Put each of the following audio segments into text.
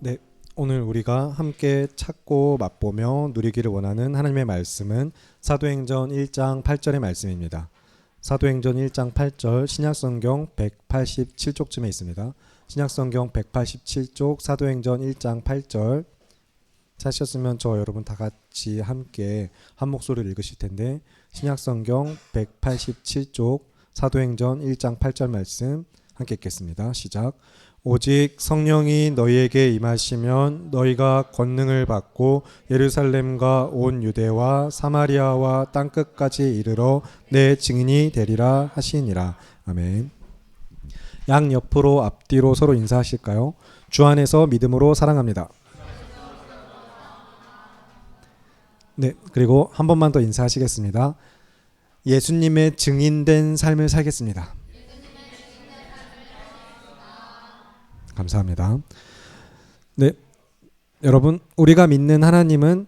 네, 오늘 우리가 함께 찾고 맛보며 누리기를 원하는 하나님의 말씀은 사도행전 1장 8절의 말씀입니다. 사도행전 1장 8절 신약성경 187쪽쯤에 있습니다. 신약성경 187쪽 사도행전 1장 8절 찾으셨으면 저 여러분 다 같이 함께 한 목소리를 읽으실 텐데, 신약성경 187쪽 사도행전 1장 8절 말씀 함께 읽겠습니다. 시작. 오직 성령이 너희에게 임하시면 너희가 권능을 받고 예루살렘과 온 유대와 사마리아와 땅끝까지 이르러 내 증인이 되리라 하시니라. 아멘. 양 옆으로 앞뒤로 서로 인사하실까요? 주 안에서 믿음으로 사랑합니다. 네, 그리고 한 번만 더 인사하시겠습니다. 예수님의 증인된 삶을 살겠습니다. 감사합니다. 네, 여러분, 우리가 믿는 하나님은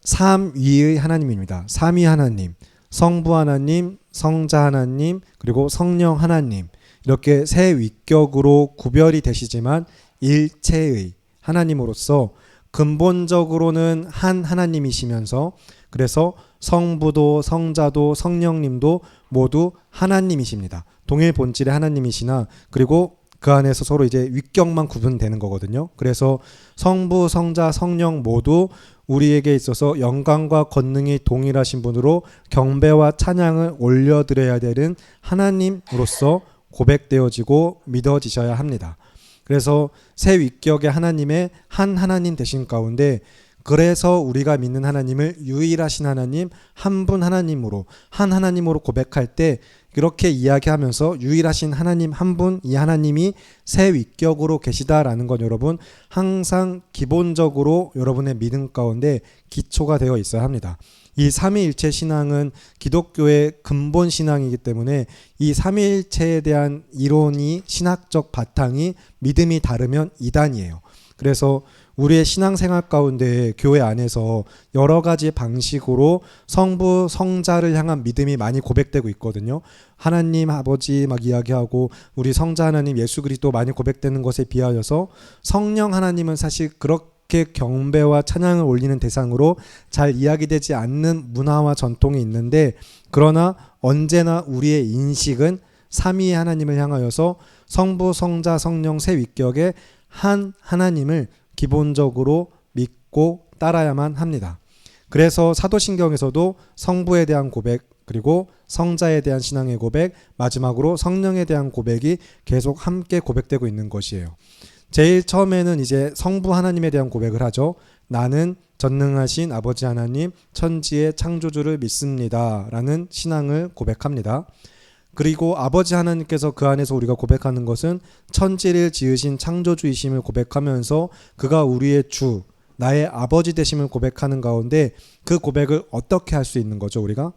삼위의 하나님입니다. 삼위 하나님, 성부 하나님, 성자 하나님, 그리고 성령 하나님, 이렇게 세 위격으로 구별이 되시지만 일체의 하나님으로서 근본적으로는 한 하나님이시면서, 그래서 성부도 성자도 성령님도 모두 하나님이십니다. 동일 본질의 하나님이시나, 그리고 그 안에서 서로 이제 위격만 구분되는 거거든요. 그래서 성부, 성자, 성령 모두 우리에게 있어서 영광과 권능이 동일하신 분으로 경배와 찬양을 올려드려야 되는 하나님으로서 고백되어지고 믿어지셔야 합니다. 그래서 세 위격의 하나님의 한 하나님 되신 가운데, 그래서 우리가 믿는 하나님을 유일하신 하나님, 한 분 하나님으로, 한 하나님으로 고백할 때 이렇게 이야기하면서 유일하신 하나님 한 분, 이 하나님이 세 위격으로 계시다라는 건 여러분 항상 기본적으로 여러분의 믿음 가운데 기초가 되어 있어야 합니다. 이 삼위일체 신앙은 기독교의 근본 신앙이기 때문에 이 삼위일체에 대한 이론이, 신학적 바탕이 믿음이 다르면 이단이에요. 그래서 우리의 신앙생활 가운데 교회 안에서 여러 가지 방식으로 성부, 성자를 향한 믿음이 많이 고백되고 있거든요. 하나님 아버지 막 이야기하고 우리 성자 하나님 예수 그리스도 많이 고백되는 것에 비하여서 성령 하나님은 사실 그렇게 경배와 찬양을 올리는 대상으로 잘 이야기되지 않는 문화와 전통이 있는데, 그러나 언제나 우리의 인식은 삼위의 하나님을 향하여서 성부, 성자, 성령 세 위격의 한 하나님을 기본적으로 믿고 따라야만 합니다. 그래서 사도신경에서도 성부에 대한 고백, 그리고 성자에 대한 신앙의 고백, 마지막으로 성령에 대한 고백이 계속 함께 고백되고 있는 것이에요. 제일 처음에는 이제 성부 하나님에 대한 고백을 하죠. 나는 전능하신 아버지 하나님, 천지의 창조주를 믿습니다 라는 신앙을 고백합니다. 그리고 아버지 하나님께서 그 안에서 우리가 고백하는 것은 천지를 지으신 창조주이심을 고백하면서 그가 우리의 주, 나의 아버지 되심을 고백하는 가운데, 그 고백을 어떻게 할 수 있는 거죠? 우리가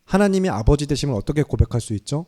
하나님이 아버지 되심을 어떻게 고백할 수 있죠?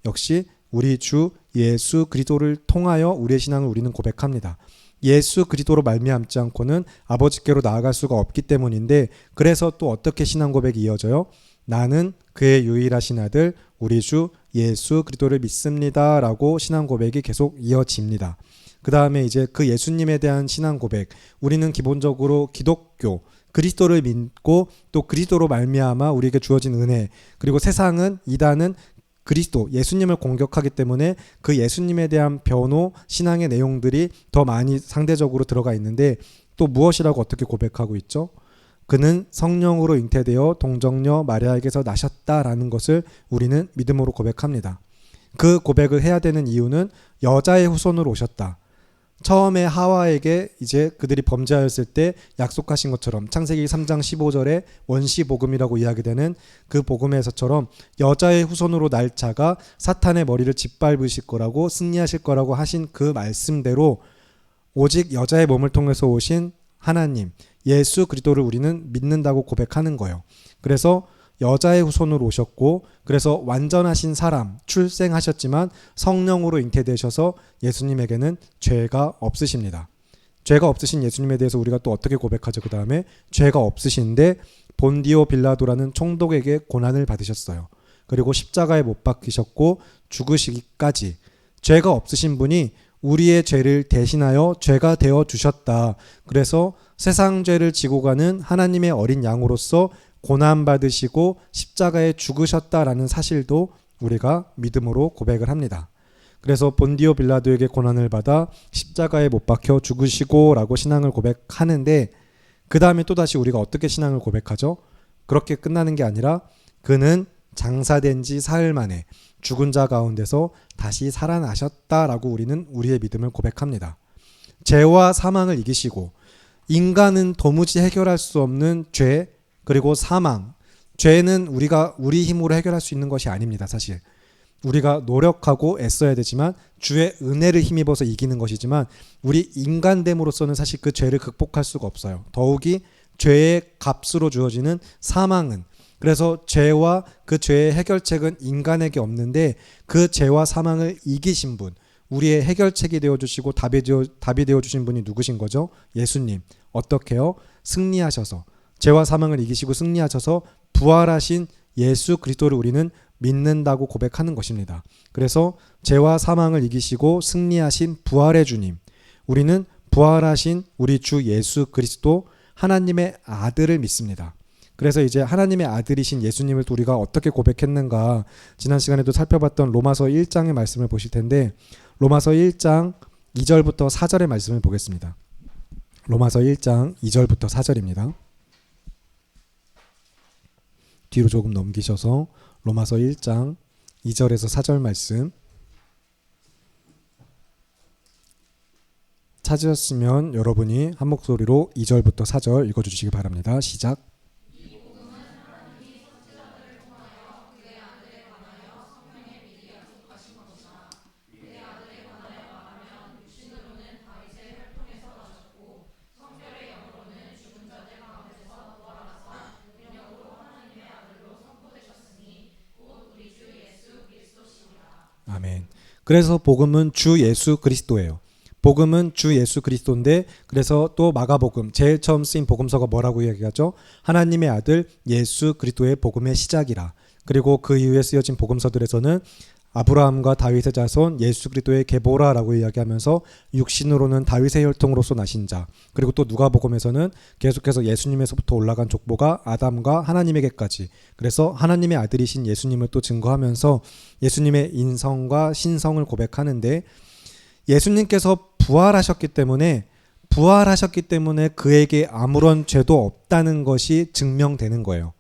역시 우리 주 예수 그리스도를 통하여 우리의 신앙을 우리는 고백합니다. 예수 그리스도로 말미암지 않고는 아버지께로 나아갈 수가 없기 때문인데, 그래서 또 어떻게 신앙 고백이 이어져요? 나는 그의 유일하신 아들 우리 주 예수 그리스도를 믿습니다 라고 신앙 고백이 계속 이어집니다. 그 다음에 이제 그 예수님에 대한 신앙 고백, 우리는 기본적으로 기독교, 그리스도를 믿고 또 그리스도로 말미암아 우리에게 주어진 은혜, 그리고 세상은, 이단은 그리스도 예수님을 공격하기 때문에 그 예수님에 대한 변호, 신앙의 내용들이 더 많이 상대적으로 들어가 있는데, 또 무엇이라고 어떻게 고백하고 있죠? 그는 성령으로 잉태되어 동정녀 마리아에게서 나셨다라는 것을 우리는 믿음으로 고백합니다. 그 고백을 해야 되는 이유는 여자의 후손으로 오셨다. 처음에 하와에게 이제 그들이 범죄하였을 때 약속하신 것처럼 창세기 3장 15절에 원시 복음이라고 이야기되는 그 복음에서처럼 여자의 후손으로 날 자가 사탄의 머리를 짓밟으실 거라고, 승리하실 거라고 하신 그 말씀대로 오직 여자의 몸을 통해서 오신 하나님 예수 그리스도를 우리는 믿는다고 고백하는 거예요. 그래서 여자의 후손으로 오셨고, 그래서 완전하신 사람, 출생하셨지만 성령으로 잉태되셔서 예수님에게는 죄가 없으십니다. 죄가 없으신 예수님에 대해서 우리가 또 어떻게 고백하죠? 그 다음에 죄가 없으신데 본디오 빌라도라는 총독에게 고난을 받으셨어요. 그리고 십자가에 못 박히셨고 죽으시기까지 죄가 없으신 분이 우리의 죄를 대신하여 죄가 되어 주셨다. 그래서 세상 죄를 지고 가는 하나님의 어린 양으로서 고난 받으시고 십자가에 죽으셨다라는 사실도 우리가 믿음으로 고백을 합니다. 그래서 본디오 빌라도에게 고난을 받아 십자가에 못 박혀 죽으시고 라고 신앙을 고백하는데, 그 다음에 또다시 우리가 어떻게 신앙을 고백하죠? 그렇게 끝나는 게 아니라 그는 장사된 지 사흘 만에 죽은 자 가운데서 다시 살아나셨다라고 우리는 우리의 믿음을 고백합니다. 죄와 사망을 이기시고, 인간은 도무지 해결할 수 없는 죄 그리고 사망, 죄는 우리가 우리 힘으로 해결할 수 있는 것이 아닙니다. 사실 우리가 노력하고 애써야 되지만 주의 은혜를 힘입어서 이기는 것이지만, 우리 인간됨으로서는 사실 그 죄를 극복할 수가 없어요. 더욱이 죄의 값으로 주어지는 사망은, 그래서 죄와 그 죄의 해결책은 인간에게 없는데, 그 죄와 사망을 이기신 분, 우리의 해결책이 되어주시고 답이 되어주신 분이 누구신 거죠? 예수님. 어떻게요? 승리하셔서, 죄와 사망을 이기시고 승리하셔서 부활하신 예수 그리스도를 우리는 믿는다고 고백하는 것입니다. 그래서 죄와 사망을 이기시고 승리하신 부활의 주님, 우리는 부활하신 우리 주 예수 그리스도 하나님의 아들을 믿습니다. 그래서 이제 하나님의 아들이신 예수님을 우리가 어떻게 고백했는가, 지난 시간에도 살펴봤던 로마서 1장의 말씀을 보실 텐데, 로마서 1장 2절부터 4절의 말씀을 보겠습니다. 로마서 1장 2절부터 4절입니다. 뒤로 조금 넘기셔서 로마서 1장 2절에서 4절 말씀 찾으셨으면 여러분이 한 목소리로 2절부터 4절 읽어주시기 바랍니다. 시작. 아멘. 그래서 복음은 주 예수 그리스도예요. 복음은 주 예수 그리스도인데, 그래서 또 마가복음 제일 처음 쓰인 복음서가 뭐라고 얘기하죠? 하나님의 아들 예수 그리스도의 복음의 시작이라. 그리고 그 이후에 쓰여진 복음서들에서는 아브라함과 다윗의 자손 예수 그리스도의 계보라라고 이야기하면서 육신으로는 다윗의 혈통으로서 나신 자, 그리고 또 누가복음에서는 계속해서 예수님에서부터 올라간 족보가 아담과 하나님에게까지, 그래서 하나님의 아들이신 예수님을 또 증거하면서 예수님의 인성과 신성을 고백하는데, 예수님께서 부활하셨기 때문에 그에게 아무런 죄도 없다는 것이 증명되는 거예요.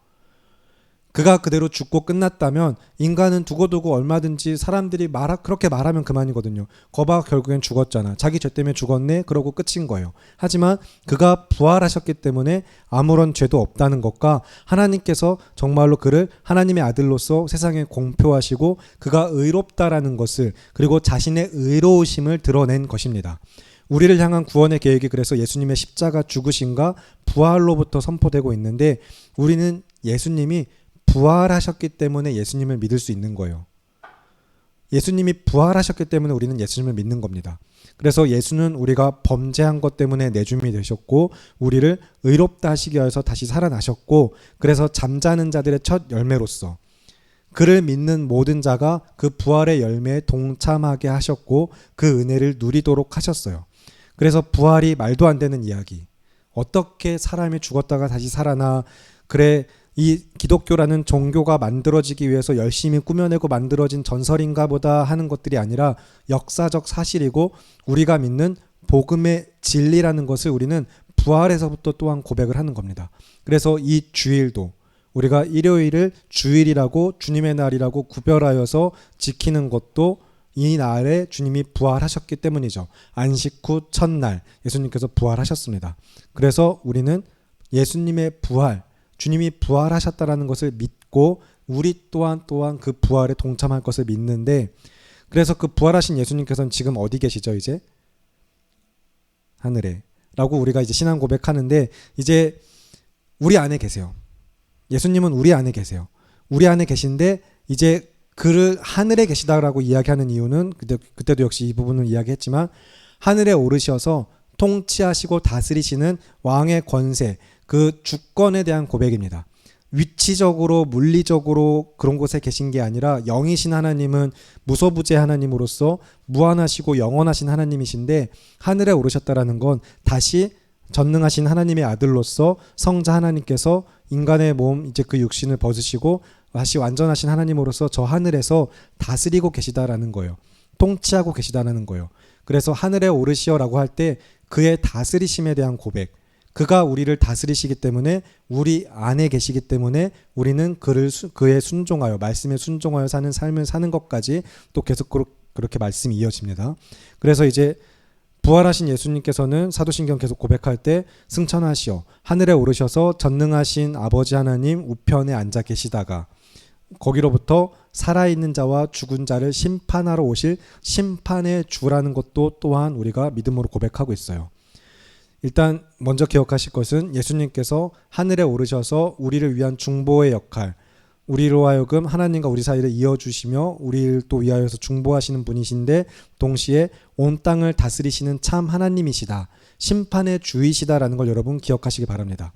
그가 그대로 죽고 끝났다면 인간은 두고두고 얼마든지 사람들이 그렇게 말하면 그만이거든요. 거봐 결국엔 죽었잖아. 자기 죄 때문에 죽었네. 그러고 끝인 거예요. 하지만 그가 부활하셨기 때문에 아무런 죄도 없다는 것과, 하나님께서 정말로 그를 하나님의 아들로서 세상에 공표하시고 그가 의롭다라는 것을, 그리고 자신의 의로우심을 드러낸 것입니다. 우리를 향한 구원의 계획이 그래서 예수님의 십자가 죽으심과 부활로부터 선포되고 있는데, 우리는 예수님이 부활하셨기 때문에 예수님을 믿을 수 있는 거예요. 예수님이 부활하셨기 때문에 우리는 예수님을 믿는 겁니다. 그래서 예수는 우리가 범죄한 것 때문에 내줌이 되셨고, 우리를 의롭다 하시기 위해서 다시 살아나셨고, 그래서 잠자는 자들의 첫 열매로서 그를 믿는 모든 자가 그 부활의 열매에 동참하게 하셨고, 그 은혜를 누리도록 하셨어요. 그래서 부활이 말도 안 되는 이야기, 어떻게 사람이 죽었다가 다시 살아나, 그래 이 기독교라는 종교가 만들어지기 위해서 열심히 꾸며내고 만들어진 전설인가 보다 하는 것들이 아니라 역사적 사실이고, 우리가 믿는 복음의 진리라는 것을 우리는 부활에서부터 또한 고백을 하는 겁니다. 그래서 이 주일도 우리가 일요일을 주일이라고, 주님의 날이라고 구별하여서 지키는 것도 이 날에 주님이 부활하셨기 때문이죠. 안식 후 첫날 예수님께서 부활하셨습니다. 그래서 우리는 예수님의 부활, 주님이 부활하셨다라는 것을 믿고 우리 또한 그 부활에 동참할 것을 믿는데, 그래서 그 부활하신 예수님께서는 지금 어디 계시죠? 이제 하늘에 라고 우리가 이제 신앙 고백하는데, 이제 우리 안에 계세요. 예수님은 우리 안에 계세요. 우리 안에 계신데, 이제 그를 하늘에 계시다라고 이야기하는 이유는 그때도 역시 이 부분을 이야기했지만, 하늘에 오르셔서 통치하시고 다스리시는 왕의 권세, 그 주권에 대한 고백입니다. 위치적으로 물리적으로 그런 곳에 계신 게 아니라 영이신 하나님은 무소부재 하나님으로서 무한하시고 영원하신 하나님이신데 하늘에 오르셨다라는 건 다시 전능하신 하나님의 아들로서 성자 하나님께서 인간의 몸 이제 그 육신을 벗으시고 다시 완전하신 하나님으로서 저 하늘에서 다스리고 계시다라는 거예요. 통치하고 계시다라는 거예요. 그래서 하늘에 오르시어라고 할 때 그의 다스리심에 대한 고백, 그가 우리를 다스리시기 때문에 우리 안에 계시기 때문에 우리는 그의 순종하여 말씀에 순종하여 사는 삶을 사는 것까지 또 계속 그렇게 말씀이 이어집니다. 그래서 이제 부활하신 예수님께서는 사도신경 계속 고백할 때 승천하시어 하늘에 오르셔서 전능하신 아버지 하나님 우편에 앉아 계시다가 거기로부터 살아있는 자와 죽은 자를 심판하러 오실 심판의 주라는 것도 또한 우리가 믿음으로 고백하고 있어요. 일단 먼저 기억하실 것은 예수님께서 하늘에 오르셔서 우리를 위한 중보의 역할, 우리로 하여금 하나님과 우리 사이를 이어주시며 우리를 또 위하여서 중보하시는 분이신데 동시에 온 땅을 다스리시는 참 하나님이시다. 심판의 주이시다라는 걸 여러분 기억하시기 바랍니다.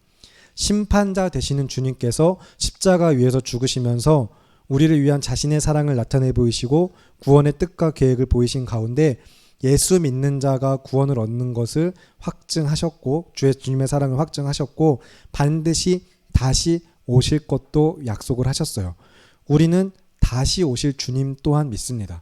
심판자 되시는 주님께서 십자가 위에서 죽으시면서 우리를 위한 자신의 사랑을 나타내 보이시고 구원의 뜻과 계획을 보이신 가운데 예수 믿는 자가 구원을 얻는 것을 확증하셨고 주님의 사랑을 확증하셨고 반드시 다시 오실 것도 약속을 하셨어요. 우리는 다시 오실 주님 또한 믿습니다.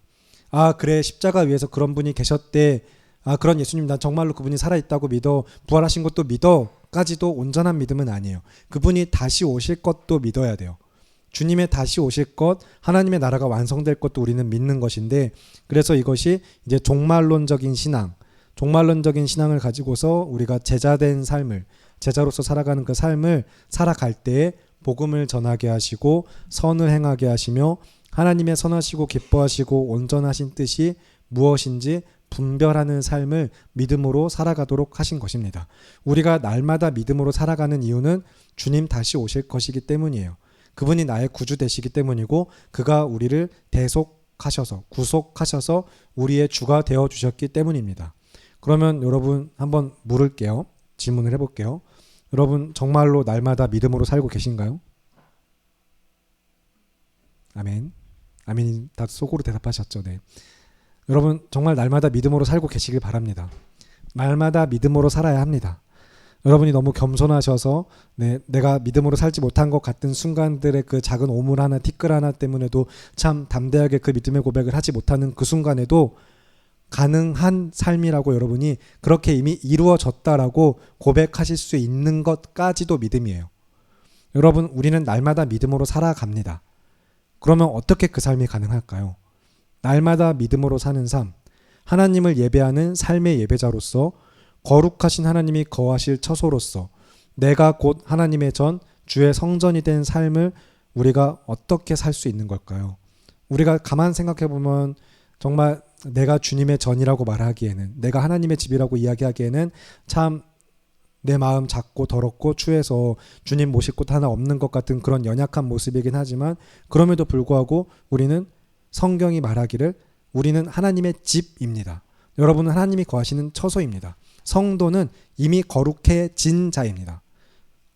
아 그래 십자가 위에서 그런 분이 계셨대. 아 그런 예수님 난 정말로 그분이 살아있다고 믿어. 부활하신 것도 믿어. 까지도 온전한 믿음은 아니에요. 그분이 다시 오실 것도 믿어야 돼요. 주님의 다시 오실 것, 하나님의 나라가 완성될 것도 우리는 믿는 것인데 그래서 이것이 이제 종말론적인 신앙을 가지고서 우리가 제자된 삶을 제자로서 살아가는 그 삶을 살아갈 때에 복음을 전하게 하시고 선을 행하게 하시며 하나님의 선하시고 기뻐하시고 온전하신 뜻이 무엇인지 분별하는 삶을 믿음으로 살아가도록 하신 것입니다. 우리가 날마다 믿음으로 살아가는 이유는 주님 다시 오실 것이기 때문이에요. 그분이 나의 구주 되시기 때문이고 그가 우리를 대속하셔서 구속하셔서 우리의 주가 되어주셨기 때문입니다. 그러면 여러분 한번 물을게요. 질문을 해볼게요. 여러분 정말로 날마다 믿음으로 살고 계신가요? 아멘. 아멘이 다 속으로 대답하셨죠. 네. 여러분 정말 날마다 믿음으로 살고 계시길 바랍니다. 날마다 믿음으로 살아야 합니다. 여러분이 너무 겸손하셔서 내가 믿음으로 살지 못한 것 같은 순간들의 그 작은 오물 하나 티끌 하나 때문에도 참 담대하게 그 믿음의 고백을 하지 못하는 그 순간에도 가능한 삶이라고 여러분이 그렇게 이미 이루어졌다라고 고백하실 수 있는 것까지도 믿음이에요. 여러분 우리는 날마다 믿음으로 살아갑니다. 그러면 어떻게 그 삶이 가능할까요? 날마다 믿음으로 사는 삶, 하나님을 예배하는 삶의 예배자로서 거룩하신 하나님이 거하실 처소로서 내가 곧 하나님의 전 주의 성전이 된 삶을 우리가 어떻게 살 수 있는 걸까요? 우리가 가만 생각해 보면 정말 내가 주님의 전이라고 말하기에는 내가 하나님의 집이라고 이야기하기에는 참 내 마음 작고 더럽고 추해서 주님 모실 곳 하나 없는 것 같은 그런 연약한 모습이긴 하지만 그럼에도 불구하고 우리는 성경이 말하기를 우리는 하나님의 집입니다. 여러분은 하나님이 거하시는 처소입니다. 성도는 이미 거룩해진 자입니다.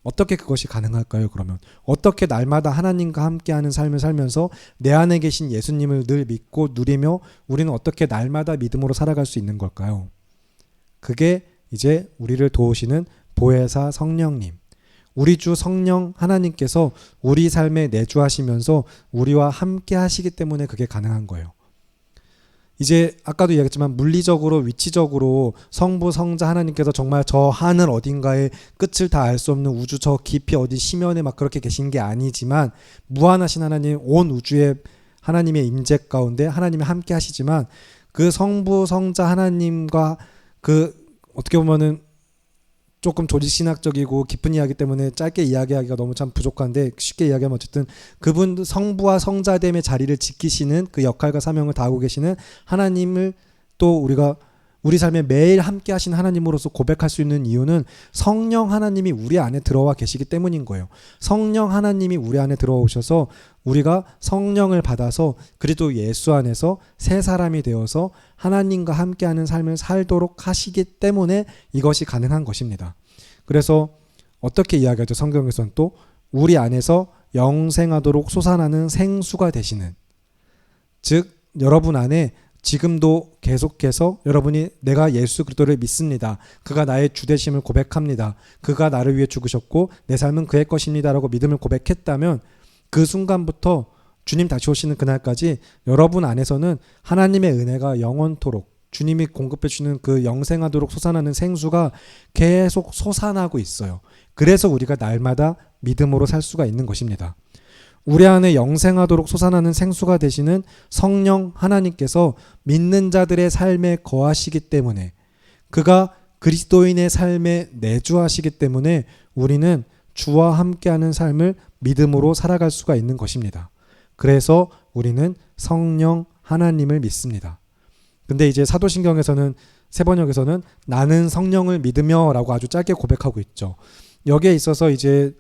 어떻게 그것이 가능할까요? 그러면 어떻게 날마다 하나님과 함께하는 삶을 살면서 내 안에 계신 예수님을 늘 믿고 누리며 우리는 어떻게 날마다 믿음으로 살아갈 수 있는 걸까요? 그게 이제 우리를 도우시는 보혜사 성령님, 우리 주 성령 하나님께서 우리 삶에 내주하시면서 우리와 함께 하시기 때문에 그게 가능한 거예요. 이제 아까도 이야기했지만 물리적으로 위치적으로 성부 성자 하나님께서 정말 저 하늘 어딘가에 끝을 다 알 수 없는 우주 저 깊이 어디 심연에 막 그렇게 계신 게 아니지만 무한하신 하나님 온 우주의 하나님의 임재 가운데 하나님이 함께 하시지만 그 성부 성자 하나님과 그 어떻게 보면은 조금 조직신학적이고 깊은 이야기 때문에 짧게 이야기하기가 너무 참 부족한데 쉽게 이야기하면 어쨌든 그분 성부와 성자됨의 자리를 지키시는 그 역할과 사명을 다하고 계시는 하나님을 또 우리가 우리 삶에 매일 함께 하신 하나님으로서 고백할 수 있는 이유는 성령 하나님이 우리 안에 들어와 계시기 때문인 거예요. 성령 하나님이 우리 안에 들어오셔서 우리가 성령을 받아서 그리스도 예수 안에서 새 사람이 되어서 하나님과 함께하는 삶을 살도록 하시기 때문에 이것이 가능한 것입니다. 그래서 어떻게 이야기하죠? 성경에서는 또 우리 안에서 영생하도록 솟아나는 생수가 되시는, 즉 여러분 안에 지금도 계속해서 여러분이 내가 예수 그리스도를 믿습니다, 그가 나의 주되심을 고백합니다, 그가 나를 위해 죽으셨고 내 삶은 그의 것입니다 라고 믿음을 고백했다면 그 순간부터 주님 다시 오시는 그날까지 여러분 안에서는 하나님의 은혜가 영원토록, 주님이 공급해 주는 그 영생하도록 솟아나는 생수가 계속 솟아나고 있어요. 그래서 우리가 날마다 믿음으로 살 수가 있는 것입니다. 우리 안에 영생하도록 솟아나는 생수가 되시는 성령 하나님께서 믿는 자들의 삶에 거하시기 때문에, 그가 그리스도인의 삶에 내주하시기 때문에 우리는 주와 함께하는 삶을 믿음으로 살아갈 수가 있는 것입니다. 그래서 우리는 성령 하나님을 믿습니다. 근데 이제 사도신경에서는, 세번역에서는 나는 성령을 믿으며 라고 아주 짧게 고백하고 있죠. 여기에 있어서 이제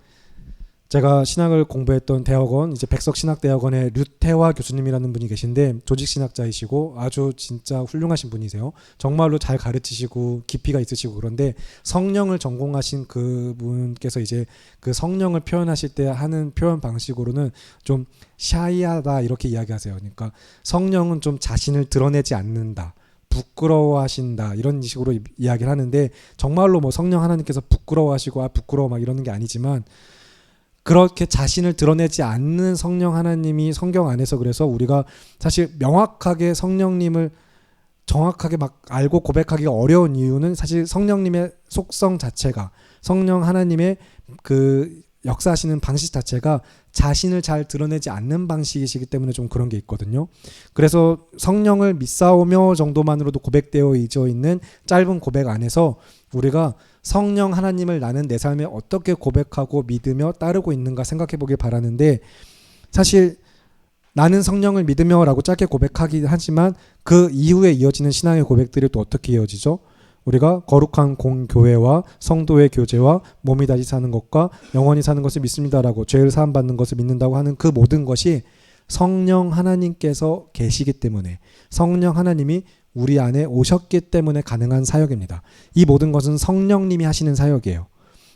제가 신학을 공부했던 대학원, 이제 백석신학대학원의 류태화 교수님이라는 분이 계신데 조직신학자이시고 아주 진짜 훌륭하신 분이세요. 정말로 잘 가르치시고 깊이가 있으시고, 그런데 성령을 전공하신 그분께서 이제 그 성령을 표현하실 때 하는 표현 방식으로는 좀 샤이하다 이렇게 이야기하세요. 그러니까 성령은 좀 자신을 드러내지 않는다, 부끄러워하신다, 이런 식으로 이야기를 하는데, 정말로 뭐 성령 하나님께서 부끄러워하시고 부끄러워 막 이러는 게 아니지만 그렇게 자신을 드러내지 않는 성령 하나님이 성경 안에서, 그래서 우리가 사실 명확하게 성령님을 정확하게 막 알고 고백하기가 어려운 이유는 사실 성령님의 속성 자체가, 성령 하나님의 그 역사하시는 방식 자체가 자신을 잘 드러내지 않는 방식이시기 때문에 좀 그런 게 있거든요. 그래서 성령을 믿사오며 정도만으로도 고백되어 있는 짧은 고백 안에서 우리가 성령 하나님을 나는 내 삶에 어떻게 고백하고 믿으며 따르고 있는가 생각해 보길 바라는데, 사실 나는 성령을 믿으며 라고 짧게 고백하긴 하지만 그 이후에 이어지는 신앙의 고백들이 또 어떻게 이어지죠? 우리가 거룩한 공교회와 성도의 교제와 몸이 다시 사는 것과 영원히 사는 것을 믿습니다라고, 죄를 사함 받는 것을 믿는다고 하는 그 모든 것이 성령 하나님께서 계시기 때문에, 성령 하나님이 우리 안에 오셨기 때문에 가능한 사역입니다. 이 모든 것은 성령님이 하시는 사역이에요.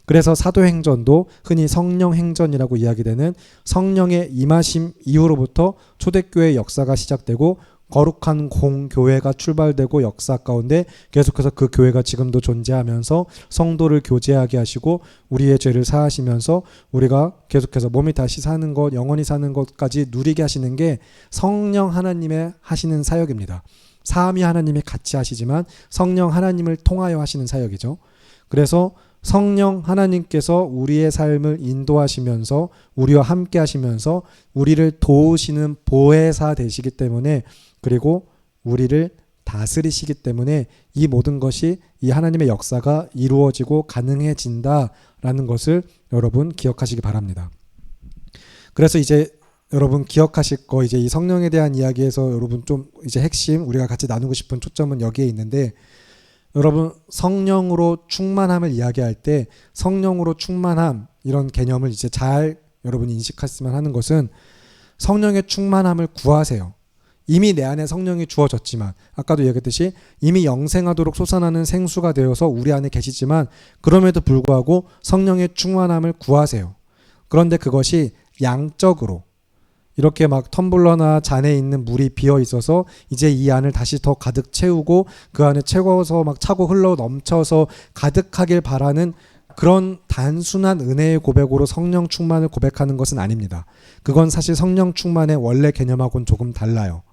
그래서 사도행전도 흔히 성령행전이라고 이야기되는 성령의 임하심 이후로부터 초대교회의 역사가 시작되고 거룩한 공교회가 출발되고 역사 가운데 계속해서 그 교회가 지금도 존재하면서 성도를 교제하게 하시고 우리의 죄를 사하시면서 우리가 계속해서 몸이 다시 사는 것, 영원히 사는 것까지 누리게 하시는 게 성령 하나님의 하시는 사역입니다. 삼위 하나님이 같이 하시지만 성령 하나님을 통하여 하시는 사역이죠. 그래서 성령 하나님께서 우리의 삶을 인도하시면서 우리와 함께 하시면서 우리를 도우시는 보혜사 되시기 때문에, 그리고 우리를 다스리시기 때문에 이 모든 것이, 이 하나님의 역사가 이루어지고 가능해진다라는 것을 여러분 기억하시기 바랍니다. 그래서 이제 여러분 기억하실 거, 이제 이 성령에 대한 이야기에서 여러분 좀 이제 핵심 우리가 같이 나누고 싶은 초점은 여기에 있는데, 여러분 성령으로 충만함을 이야기할 때 성령으로 충만함 이런 개념을 이제 잘 여러분이 인식했으면 하는 것은, 성령의 충만함을 구하세요. 이미 내 안에 성령이 주어졌지만, 아까도 얘기했듯이 이미 영생하도록 솟아나는 생수가 되어서 우리 안에 계시지만 그럼에도 불구하고 성령의 충만함을 구하세요. 그런데 그것이 양적으로 이렇게 막 텀블러나 잔에 있는 물이 비어 있어서 이제 이 안을 다시 더 가득 채우고 그 안에 채워서 막 차고 흘러 넘쳐서 가득하길 바라는 그런 단순한 은혜의 고백으로 성령 충만을 고백하는 것은 아닙니다. 그건 사실 성령 충만의 원래 개념하고는 조금 달라요.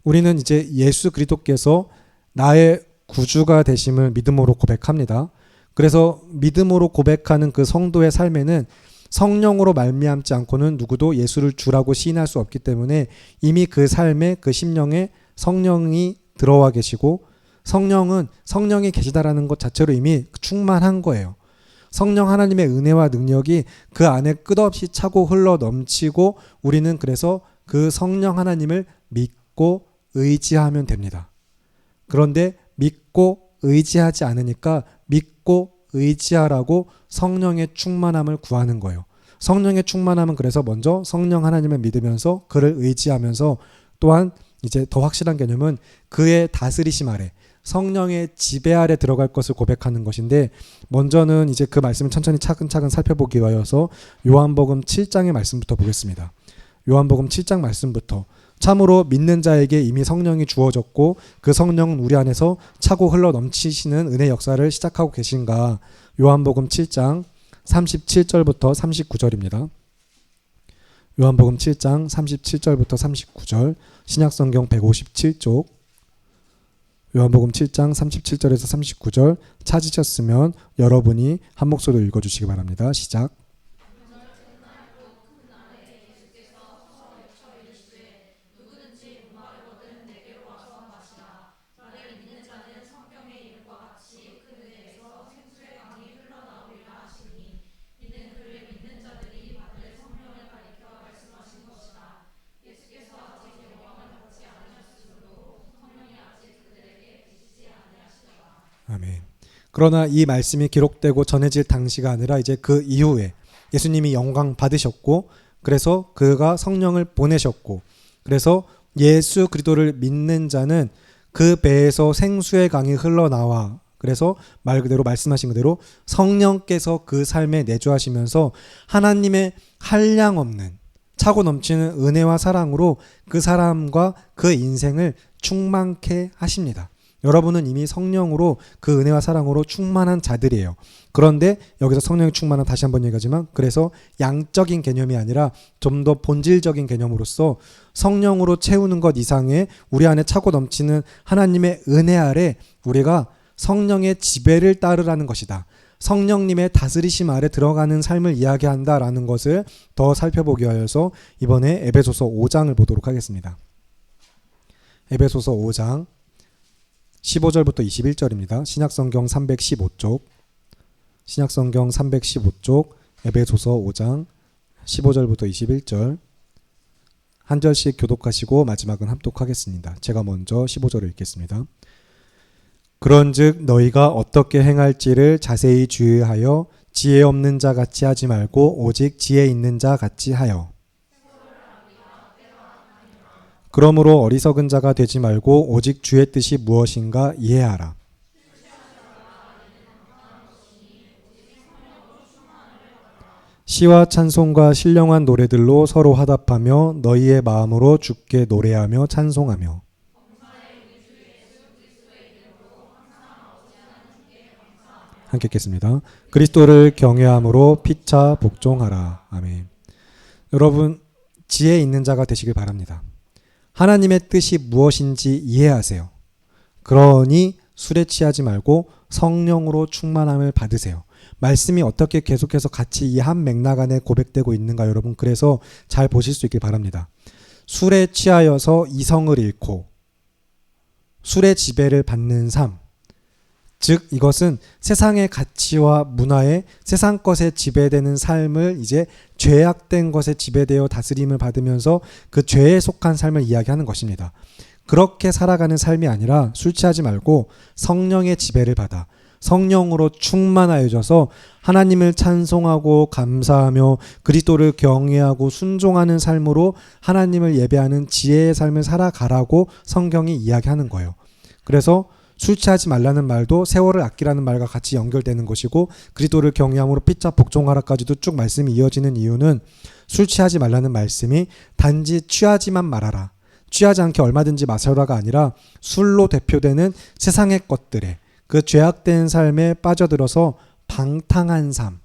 우리는 이제 예수 그리스도께서 나의 구주가 되심을 믿음으로 고백합니다. 그래서 믿음으로 고백하는 그 성도의 삶에는 성령으로 말미암지 않고는 누구도 예수를 주라고 시인할 수 없기 때문에 이미 그 삶에, 그 심령에 성령이 들어와 계시고, 성령은 성령이 계시다라는 것 자체로 이미 충만한 거예요. 성령 하나님의 은혜와 능력이 그 안에 끝없이 차고 흘러 넘치고, 우리는 그래서 그 성령 하나님을 믿고 의지하면 됩니다. 그런데 믿고 의지하지 않으니까 믿고 의지하라고 성령의 충만함을 구하는 거예요. 성령의 충만함은 그래서 먼저 성령 하나님을 믿으면서 그를 의지하면서, 또한 이제 더 확실한 개념은 그의 다스리심 아래, 성령의 지배 아래 들어갈 것을 고백하는 것인데, 먼저는 이제 그 말씀을 천천히 차근차근 살펴보기 위하여서 요한복음 7장의 말씀부터 보겠습니다. 요한복음 7장 말씀부터 참으로 믿는 자에게 이미 성령이 주어졌고 그 성령은 우리 안에서 차고 흘러 넘치시는 은혜 역사를 시작하고 계신가. 요한복음 7장 37절부터 39절입니다. 요한복음 7장 37절부터 39절, 신약성경 157쪽, 요한복음 7장 37절에서 39절 찾으셨으면 여러분이 한 목소리로 읽어주시기 바랍니다. 시작. 아멘. 그러나 이 말씀이 기록되고 전해질 당시가 아니라 이제 그 이후에 예수님이 영광 받으셨고, 그래서 그가 성령을 보내셨고, 그래서 예수 그리스도를 믿는 자는 그 배에서 생수의 강이 흘러나와, 그래서 말 그대로 말씀하신 그대로 성령께서 그 삶에 내주하시면서 하나님의 한량없는 차고 넘치는 은혜와 사랑으로 그 사람과 그 인생을 충만케 하십니다. 여러분은 이미 성령으로 그 은혜와 사랑으로 충만한 자들이에요. 그런데 여기서 성령이 충만한, 다시 한번 얘기하지만, 그래서 양적인 개념이 아니라 좀 더 본질적인 개념으로서 성령으로 채우는 것 이상의 우리 안에 차고 넘치는 하나님의 은혜 아래 우리가 성령의 지배를 따르라는 것이다. 성령님의 다스리심 아래 들어가는 삶을 이야기한다라는 것을 더 살펴보기 위해서 이번에 에베소서 5장을 보도록 하겠습니다. 에베소서 5장 15절부터 21절입니다. 신약성경 315쪽, 신약성경 315쪽, 에베소서 5장 15절부터 21절 한 절씩 교독하시고 마지막은 합독하겠습니다. 제가 먼저 15절을 읽겠습니다. 그런즉 너희가 어떻게 행할지를 자세히 주의하여 지혜 없는 자 같이 하지 말고 오직 지혜 있는 자 같이 하여, 그러므로 어리석은 자가 되지 말고 오직 주의 뜻이 무엇인가 이해하라. 시와 찬송과 신령한 노래들로 서로 화답하며 너희의 마음으로 주께 노래하며 찬송하며, 함께 읽겠습니다. 그리스도를 경외함으로 피차 복종하라. 아멘. 여러분, 지혜 있는 자가 되시길 바랍니다. 하나님의 뜻이 무엇인지 이해하세요. 그러니 술에 취하지 말고 성령으로 충만함을 받으세요. 말씀이 어떻게 계속해서 같이 이 한 맥락 안에 고백되고 있는가, 여러분, 그래서 잘 보실 수 있길 바랍니다. 술에 취하여서 이성을 잃고 술의 지배를 받는 삶, 즉 이것은 세상의 가치와 문화에 세상 것에 지배되는 삶을 이제 죄악된 것에 지배되어 다스림을 받으면서 그 죄에 속한 삶을 이야기하는 것입니다. 그렇게 살아가는 삶이 아니라 술 취하지 말고 성령의 지배를 받아 성령으로 충만하여져서 하나님을 찬송하고 감사하며 그리스도를 경외하고 순종하는 삶으로 하나님을 예배하는 지혜의 삶을 살아가라고 성경이 이야기하는 거예요. 그래서 술 취하지 말라는 말도 세월을 아끼라는 말과 같이 연결되는 것이고, 그리스도를 경외함으로 피차 복종하라까지도 쭉 말씀이 이어지는 이유는 술 취하지 말라는 말씀이 단지 취하지만 말아라, 취하지 않게 얼마든지 마셔라가 아니라 술로 대표되는 세상의 것들에, 그 죄악된 삶에 빠져들어서 방탕한 삶,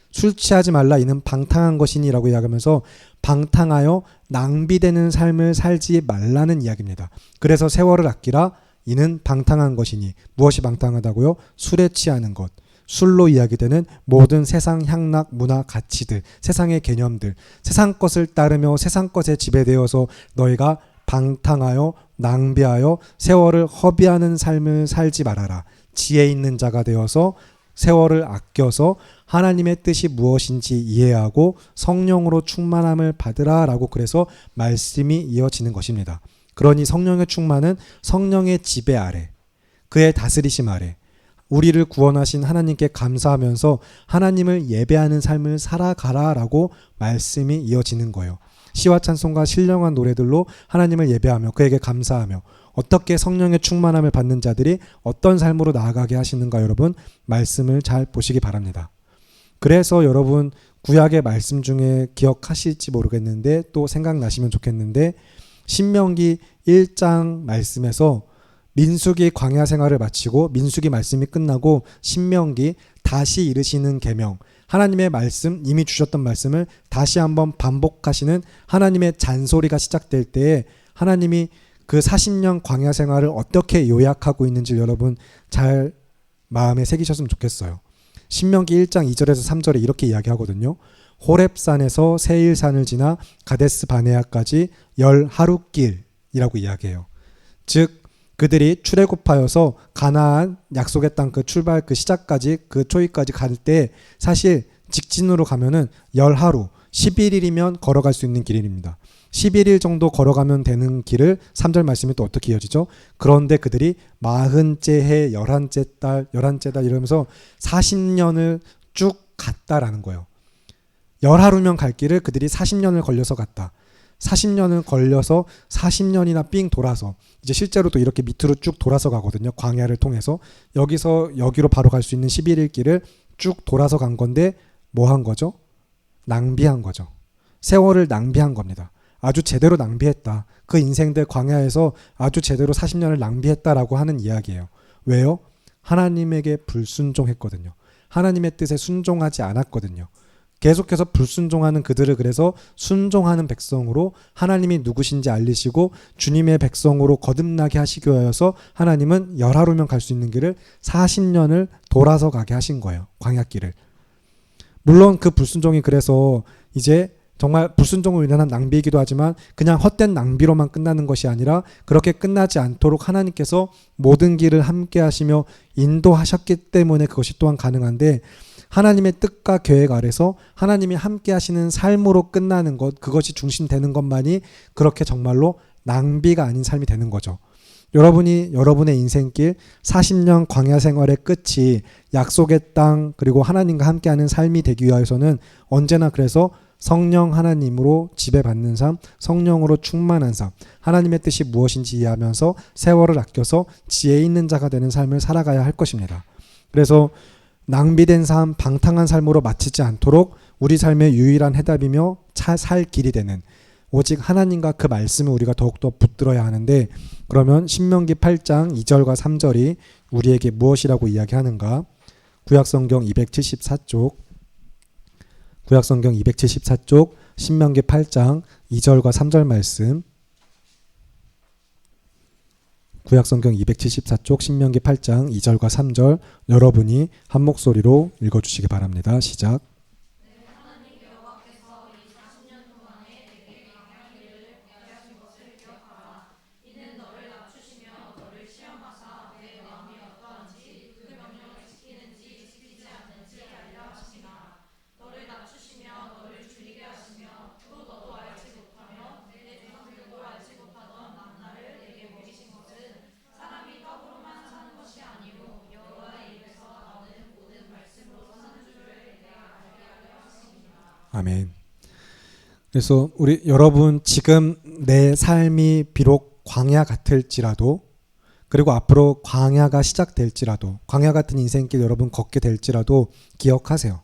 술 취하지 말라 이는 방탕한 것이니라고 이야기하면서 방탕하여 낭비되는 삶을 살지 말라는 이야기입니다. 그래서 세월을 아끼라 이는 방탕한 것이니, 무엇이 방탕하다고요? 술에 취하는 것, 술로 이야기되는 모든 세상 향락, 문화, 가치들, 세상의 개념들, 세상 것을 따르며 세상 것에 지배되어서 너희가 방탕하여 낭비하여 세월을 허비하는 삶을 살지 말아라. 지혜 있는 자가 되어서 세월을 아껴서 하나님의 뜻이 무엇인지 이해하고 성령으로 충만함을 받으라라고, 그래서 말씀이 이어지는 것입니다. 그러니 성령의 충만은 성령의 지배 아래, 그의 다스리심 아래 우리를 구원하신 하나님께 감사하면서 하나님을 예배하는 삶을 살아가라라고 말씀이 이어지는 거예요. 시와 찬송과 신령한 노래들로 하나님을 예배하며 그에게 감사하며 어떻게 성령의 충만함을 받는 자들이 어떤 삶으로 나아가게 하시는가 여러분 말씀을 잘 보시기 바랍니다. 그래서 여러분 구약의 말씀 중에 기억하실지 모르겠는데 또 생각나시면 좋겠는데 신명기 1장 말씀에서 민수기 광야 생활을 마치고 민수기 말씀이 끝나고 신명기 다시 이르시는 계명 하나님의 말씀 이미 주셨던 말씀을 다시 한번 반복하시는 하나님의 잔소리가 시작될 때에 하나님이 그 40년 광야 생활을 어떻게 요약하고 있는지 여러분 잘 마음에 새기셨으면 좋겠어요. 신명기 1장 2절에서 3절에 이렇게 이야기하거든요. 호렙산에서 세일산을 지나 가데스 바네아까지 10하루길이라고 이야기해요. 즉 그들이 출애굽하여서 가나안 약속의 땅 그 출발 그 시작까지 그 초입까지 갈 때 사실 직진으로 가면은 10하루 11일이면 걸어갈 수 있는 길입니다. 11일 정도 걸어가면 되는 길을 3절 말씀이 또 어떻게 이어지죠? 그런데 그들이 40째 해 11째 달 11째 달 이러면서 40년을 쭉 갔다라는 거예요. 10하루면 갈 길을 그들이 40년을 걸려서 갔다. 40년을 걸려서 40년이나 삥 돌아서 이제 실제로도 이렇게 밑으로 쭉 돌아서 가거든요. 광야를 통해서 여기서 여기로 바로 갈 수 있는 11일 길을 쭉 돌아서 간 건데 뭐 한 거죠? 낭비한 거죠. 세월을 낭비한 겁니다. 아주 제대로 낭비했다. 그 인생들 광야에서 아주 제대로 40년을 낭비했다라고 하는 이야기예요. 왜요? 하나님에게 불순종했거든요. 하나님의 뜻에 순종하지 않았거든요. 계속해서 불순종하는 그들을 그래서 순종하는 백성으로 하나님이 누구신지 알리시고 주님의 백성으로 거듭나게 하시기 위하여서 하나님은 10하루면 갈 수 있는 길을 40년을 돌아서 가게 하신 거예요. 광야길을. 물론 그 불순종이 그래서 이제 정말 불순종으로 인한 낭비이기도 하지만 그냥 헛된 낭비로만 끝나는 것이 아니라 그렇게 끝나지 않도록 하나님께서 모든 길을 함께 하시며 인도하셨기 때문에 그것이 또한 가능한데 하나님의 뜻과 계획 아래서 하나님이 함께 하시는 삶으로 끝나는 것 그것이 중심되는 것만이 그렇게 정말로 낭비가 아닌 삶이 되는 거죠. 여러분이 여러분의 인생길 40년 광야 생활의 끝이 약속의 땅 그리고 하나님과 함께하는 삶이 되기 위해서는 언제나 그래서 성령 하나님으로 지배받는 삶, 성령으로 충만한 삶, 하나님의 뜻이 무엇인지 이해하면서 세월을 아껴서 지혜 있는 자가 되는 삶을 살아가야 할 것입니다. 그래서 낭비된 삶, 방탕한 삶으로 마치지 않도록 우리 삶의 유일한 해답이며 살 길이 되는 오직 하나님과 그 말씀을 우리가 더욱더 붙들어야 하는데 그러면 신명기 8장 2절과 3절이 우리에게 무엇이라고 이야기하는가? 구약성경 274쪽 구약성경 274쪽 신명기 8장 2절과 3절 말씀 구약성경 274쪽 신명기 8장 2절과 3절 여러분이 한 목소리로 읽어주시기 바랍니다. 시작. 아멘. 그래서 우리 여러분 지금 내 삶이 비록 광야 같을지라도 그리고 앞으로 광야가 시작될지라도 광야 같은 인생길 여러분 걷게 될지라도 기억하세요.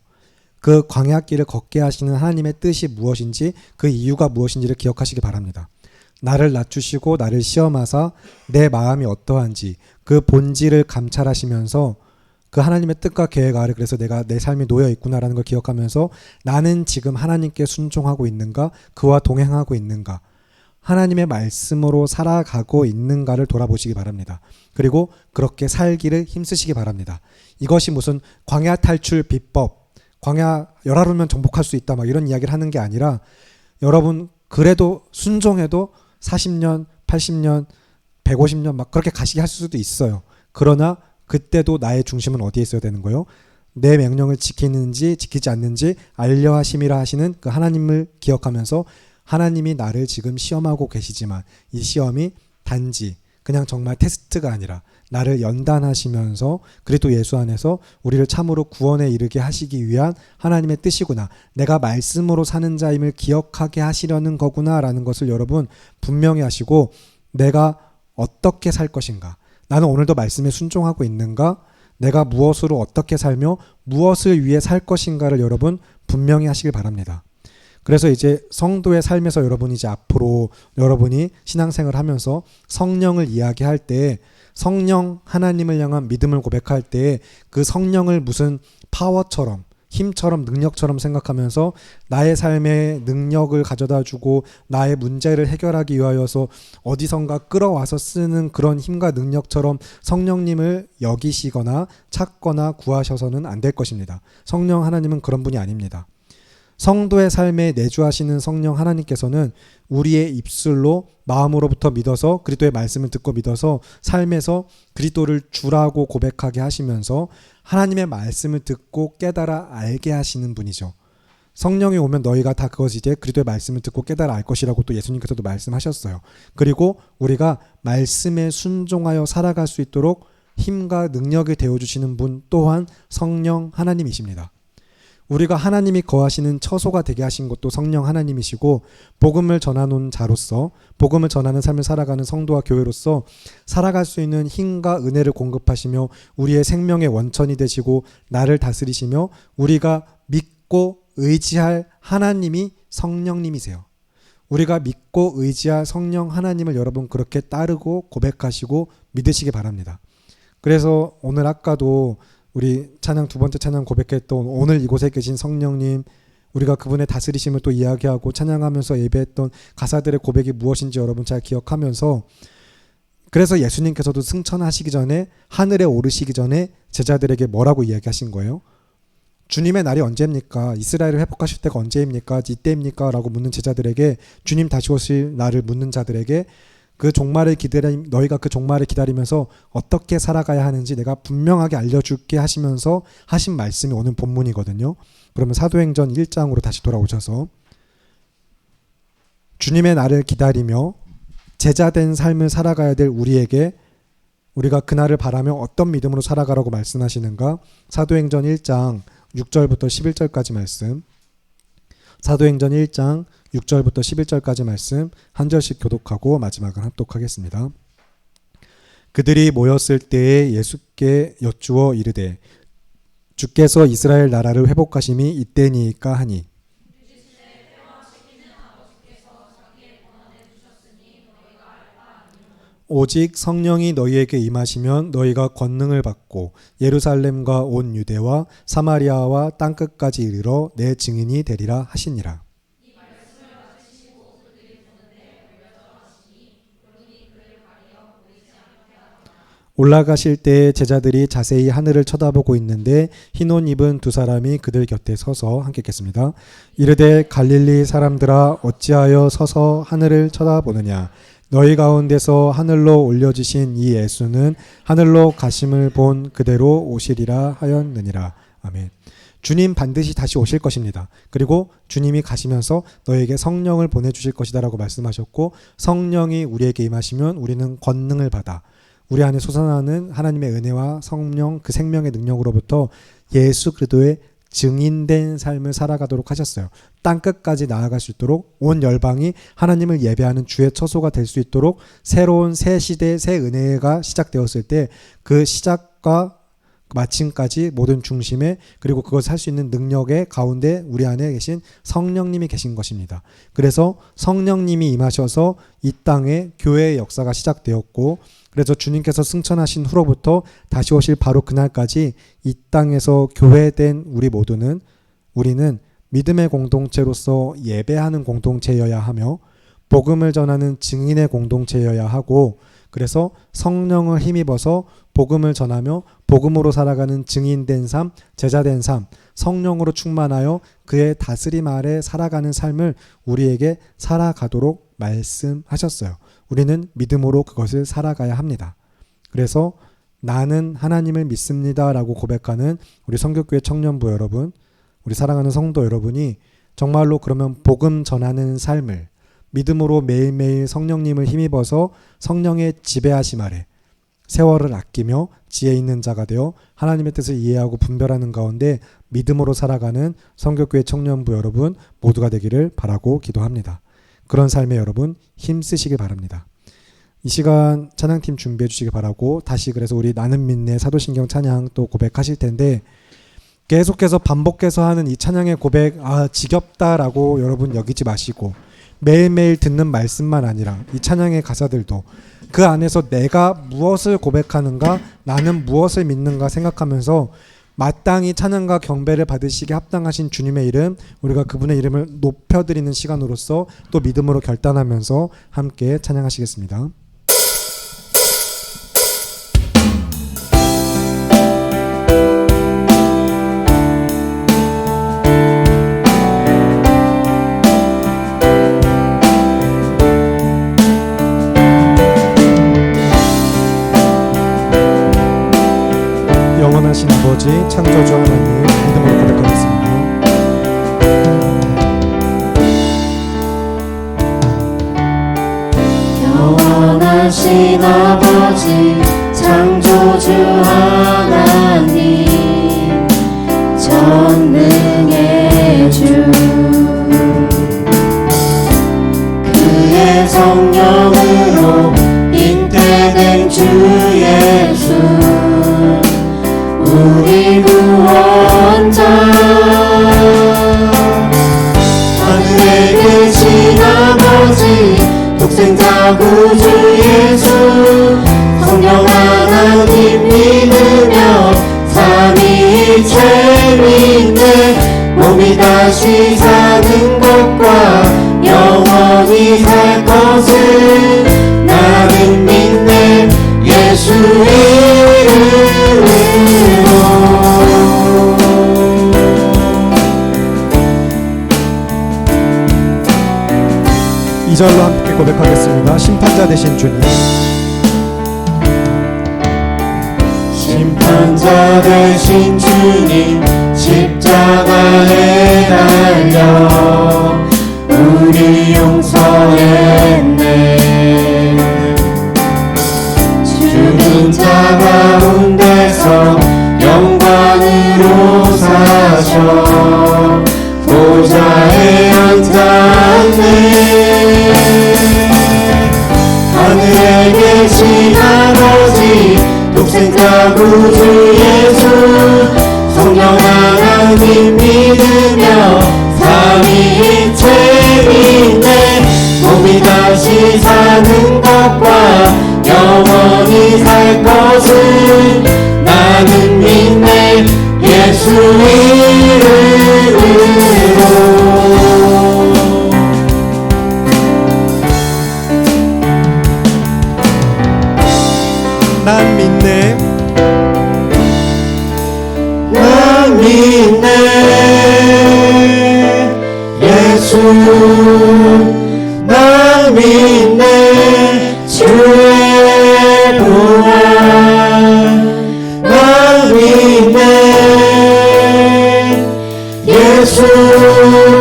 그 광야길을 걷게 하시는 하나님의 뜻이 무엇인지 그 이유가 무엇인지를 기억하시기 바랍니다. 나를 낮추시고 나를 시험하사 내 마음이 어떠한지 그 본질을 감찰하시면서 그 하나님의 뜻과 계획 아래 그래서 내가 내 삶이 놓여 있구나라는 걸 기억하면서 나는 지금 하나님께 순종하고 있는가 그와 동행하고 있는가 하나님의 말씀으로 살아가고 있는가를 돌아보시기 바랍니다. 그리고 그렇게 살기를 힘쓰시기 바랍니다. 이것이 무슨 광야 탈출 비법 광야 10하루면 정복할 수 있다 막 이런 이야기를 하는 게 아니라 여러분 그래도 순종해도 40년 80년 150년 막 그렇게 가시게 할 수도 있어요. 그러나 그때도 나의 중심은 어디에 있어야 되는 거예요? 내 명령을 지키는지 지키지 않는지 알려 하심이라 하시는 그 하나님을 기억하면서 하나님이 나를 지금 시험하고 계시지만 이 시험이 단지 그냥 정말 테스트가 아니라 나를 연단하시면서 그리스도 예수 안에서 우리를 참으로 구원에 이르게 하시기 위한 하나님의 뜻이구나. 내가 말씀으로 사는 자임을 기억하게 하시려는 거구나 라는 것을 여러분 분명히 하시고 내가 어떻게 살 것인가? 나는 오늘도 말씀에 순종하고 있는가? 내가 무엇으로 어떻게 살며 무엇을 위해 살 것인가를 여러분 분명히 하시길 바랍니다. 그래서 이제 성도의 삶에서 여러분이 이제 앞으로 여러분이 신앙생활을 하면서 성령을 이야기할 때 성령 하나님을 향한 믿음을 고백할 때 그 성령을 무슨 파워처럼 힘처럼 능력처럼 생각하면서 나의 삶에 능력을 가져다 주고 나의 문제를 해결하기 위하여서 어디선가 끌어와서 쓰는 그런 힘과 능력처럼 성령님을 여기시거나 찾거나 구하셔서는 안 될 것입니다. 성령 하나님은 그런 분이 아닙니다. 성도의 삶에 내주하시는 성령 하나님께서는 우리의 입술로 마음으로부터 믿어서 그리스도의 말씀을 듣고 믿어서 삶에서 그리스도를 주라고 고백하게 하시면서 하나님의 말씀을 듣고 깨달아 알게 하시는 분이죠. 성령이 오면 너희가 다 그것이 이제 그리스도의 말씀을 듣고 깨달아 알 것이라고 또 예수님께서도 말씀하셨어요. 그리고 우리가 말씀에 순종하여 살아갈 수 있도록 힘과 능력이 되어주시는 분 또한 성령 하나님이십니다. 우리가 하나님이 거하시는 처소가 되게 하신 것도 성령 하나님이시고 복음을 전하는 자로서 복음을 전하는 삶을 살아가는 성도와 교회로서 살아갈 수 있는 힘과 은혜를 공급하시며 우리의 생명의 원천이 되시고 나를 다스리시며 우리가 믿고 의지할 하나님이 성령님이세요. 우리가 믿고 의지할 성령 하나님을 여러분 그렇게 따르고 고백하시고 믿으시기 바랍니다. 그래서 오늘 아까도 우리 찬양 두 번째 찬양 고백했던 오늘 이곳에 계신 성령님 우리가 그분의 다스리심을 또 이야기하고 찬양하면서 예배했던 가사들의 고백이 무엇인지 여러분 잘 기억하면서 그래서 예수님께서도 승천하시기 전에 하늘에 오르시기 전에 제자들에게 뭐라고 이야기하신 거예요? 주님의 날이 언제입니까? 이스라엘을 회복하실 때가 언제입니까? 이때입니까? 라고 묻는 제자들에게 주님 다시 오실 날을 묻는 자들에게 그 종말을 너희가 그 종말을 기다리면서 어떻게 살아가야 하는지 내가 분명하게 알려줄게 하시면서 하신 말씀이 오늘 본문이거든요. 그러면 사도행전 1장으로 다시 돌아오셔서 주님의 날을 기다리며 제자된 삶을 살아가야 될 우리에게 우리가 그날을 바라며 어떤 믿음으로 살아가라고 말씀하시는가? 사도행전 1장 6절부터 11절까지 말씀 사도행전 1장 6절부터 11절까지 말씀 한 절씩 교독하고 마지막은 합독하겠습니다. 그들이 모였을 때에 예수께 여쭈어 이르되 주께서 이스라엘 나라를 회복하심이 이때니까 하니 오직 성령이 너희에게 임하시면 너희가 권능을 받고 예루살렘과 온 유대와 사마리아와 땅끝까지 이르러 내 증인이 되리라 하시니라. 올라가실 때에 제자들이 자세히 하늘을 쳐다보고 있는데 흰 옷 입은 두 사람이 그들 곁에 서서 함께 읽겠습니다. 이르되 갈릴리 사람들아 어찌하여 서서 하늘을 쳐다보느냐 너희 가운데서 하늘로 올려지신 이 예수는 하늘로 가심을 본 그대로 오시리라 하였느니라. 아멘. 주님 반드시 다시 오실 것입니다. 그리고 주님이 가시면서 너에게 성령을 보내주실 것이다 라고 말씀하셨고 성령이 우리에게 임하시면 우리는 권능을 받아 우리 안에 솟아나는 하나님의 은혜와 성령 그 생명의 능력으로부터 예수 그리스도의 증인된 삶을 살아가도록 하셨어요. 땅끝까지 나아갈 수 있도록 온 열방이 하나님을 예배하는 주의 처소가 될 수 있도록 새로운 새 시대 새 은혜가 시작되었을 때 그 시작과 마침까지 모든 중심에 그리고 그것을 할 수 있는 능력의 가운데 우리 안에 계신 성령님이 계신 것입니다. 그래서 성령님이 임하셔서 이 땅에 교회의 역사가 시작되었고 그래서 주님께서 승천하신 후로부터 다시 오실 바로 그날까지 이 땅에서 교회된 우리는 믿음의 공동체로서 예배하는 공동체여야 하며 복음을 전하는 증인의 공동체여야 하고 그래서 성령을 힘입어서 복음을 전하며 복음으로 살아가는 증인된 삶, 제자된 삶, 성령으로 충만하여 그의 다스림 아래 살아가는 삶을 우리에게 살아가도록 말씀하셨어요. 우리는 믿음으로 그것을 살아가야 합니다. 그래서 나는 하나님을 믿습니다 라고 고백하는 우리 성교교회 청년부 여러분, 우리 사랑하는 성도 여러분이 정말로 그러면 복음 전하는 삶을 믿음으로 매일매일 성령님을 힘입어서 성령의 지배하심 아래 세월을 아끼며 지혜 있는 자가 되어 하나님의 뜻을 이해하고 분별하는 가운데 믿음으로 살아가는 성교교회 청년부 여러분 모두가 되기를 바라고 기도합니다. 그런 삶에 여러분 힘쓰시길 바랍니다. 이 시간 찬양팀 준비해 주시기 바라고, 다시 그래서 우리 나는 믿네 사도신경 찬양 또 고백하실 텐데, 계속해서 반복해서 하는 이 찬양의 고백, 지겹다라고 여러분 여기지 마시고, 매일매일 듣는 말씀만 아니라 이 찬양의 가사들도 그 안에서 내가 무엇을 고백하는가, 나는 무엇을 믿는가 생각하면서 마땅히 찬양과 경배를 받으시기에 합당하신 주님의 이름, 우리가 그분의 이름을 높여드리는 시간으로서 또 믿음으로 결단하면서 함께 찬양하시겠습니다. 영원하신 아버지, 창조주 하나님, 믿음으로 고백하겠습니다. 영원하신 아버지, 창조주 하나님, 전능의 주, 그의 성령으로 잉태된 주 예수, 우리 구원자, 하늘에 계신 아버지, 독생자 구주 예수, 성령 하나님 믿으며 삼위일체 믿네. 몸이 다시 사는 것과 영원히 살 것을 나는 믿네. 예수의 이 절로 함께 고백하겠습니다. 심판자 되신 주님, 심판자 되신 주님, 십자가에 달려 우리 용서했네. 죽은 자 가운데서 영광으로 사셔 보좌에 앉았네. 하늘에 계신 아버지, 독생자 구주 예수, 성령 하나님 믿으며 삼위일체 믿네. 몸이 다시 사는 것과 영원히 살 것을 나는 믿네. 예수 이름으로. 난 믿네, 난 믿네. 예수 난 믿네. 주의 부활 난 믿네. 예수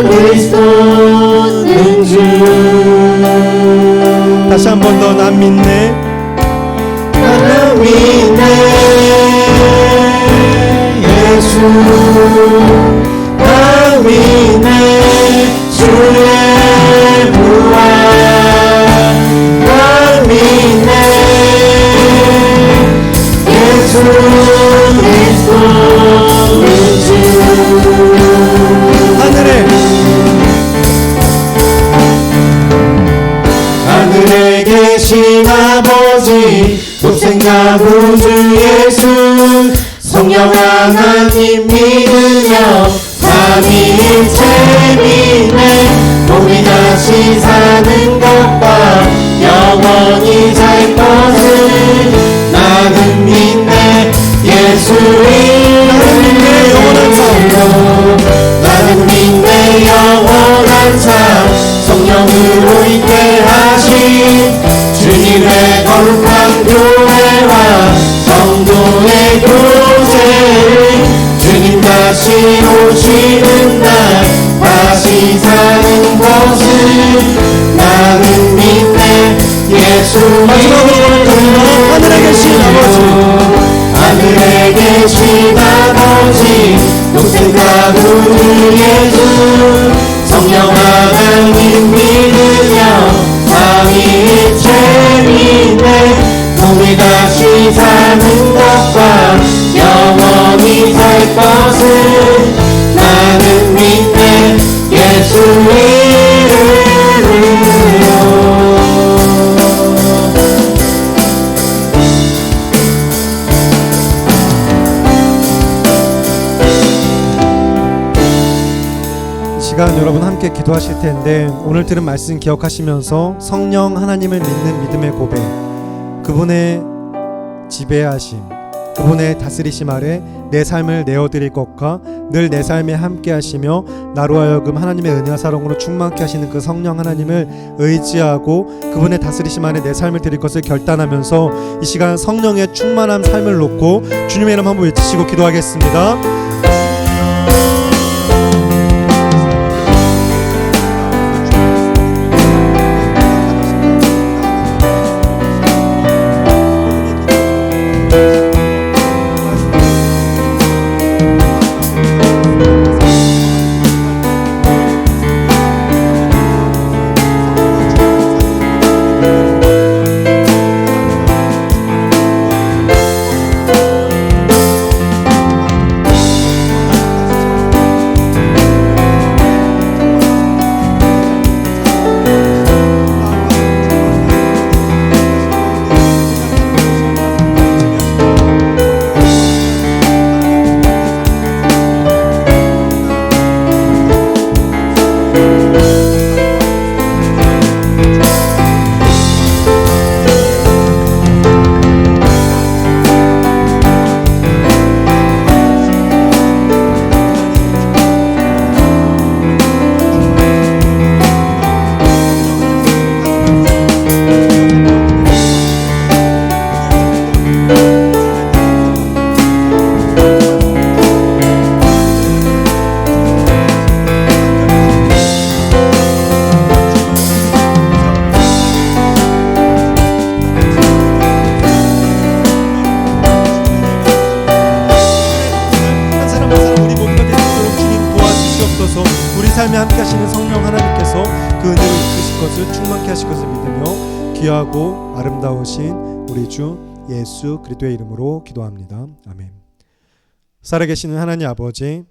그리스도는 주. 다시 한 번 더 난 믿네, 난 믿네. 예수 난 믿네. 주의 부활 난 믿네. 예수 그리스도는 주. 하늘에 계신 아버지, 독생자 구주 예수, 성령 하나님 믿으며 삼위일체 믿네. 몸이 다시 사는 것과 영원히 살 것을 나는 믿네. 예수 이름으로 나는 믿네. 영원한 삶 성령으로 잉태하신 주님의 거룩한 교회와 성도의 교제를, 주님 다시 오시는 날 다시 사는 것을 나는 믿네. 예수 이름으로 하늘에 계신 아버지, 하늘에 계신 아버지, 독생자 구주 예수, 성령 하나님 믿으며 삼위일체 믿네. 다시 사는 것과 영원히 살 것을 나는 믿네 예수 이름으로. 이 시간 여러분 함께 기도하실 텐데 오늘 들은 말씀 기억하시면서 성령 하나님을 믿는 믿음의 고백, 그분의 지배하심, 그분의 다스리심 아래 내 삶을 내어드릴 것과 늘 내 삶에 함께 하시며 나로 하여금 하나님의 은혜와 사랑으로 충만케 하시는 그 성령 하나님을 의지하고 그분의 다스리심 안에 내 삶을 드릴 것을 결단하면서 이 시간 성령의 충만한 삶을 놓고 주님의 이름 한번 외치시고 기도하겠습니다. 우리 삶에 함께 하시는 성령 하나님께서 그 은혜를 이끄실 것을 충만케 하실 것을 믿으며 귀하고 아름다우신 우리 주 예수 그리스도의 이름으로 기도합니다. 아멘. 살아계시는 하나님 아버지,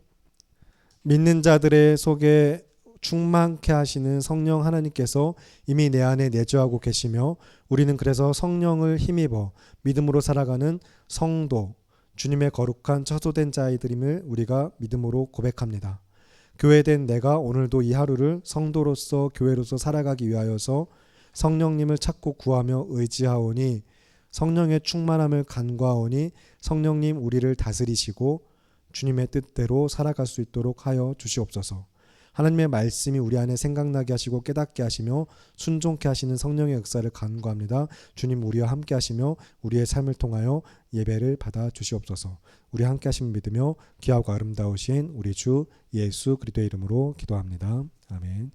믿는 자들의 속에 충만케 하시는 성령 하나님께서 이미 내 안에 내주하고 계시며 우리는 그래서 성령을 힘입어 믿음으로 살아가는 성도, 주님의 거룩한 처소된 자이들임을 우리가 믿음으로 고백합니다. 교회된 내가 오늘도 이 하루를 성도로서 교회로서 살아가기 위하여서 성령님을 찾고 구하며 의지하오니 성령의 충만함을 간구하오니 성령님 우리를 다스리시고 주님의 뜻대로 살아갈 수 있도록 하여 주시옵소서. 하나님의 말씀이 우리 안에 생각나게 하시고 깨닫게 하시며 순종케 하시는 성령의 역사를 간구합니다. 주님 우리와 함께 하시며 우리의 삶을 통하여 예배를 받아 주시옵소서. 우리 함께 하심을 믿으며 귀하고 아름다우신 우리 주 예수 그리스도의 이름으로 기도합니다. 아멘.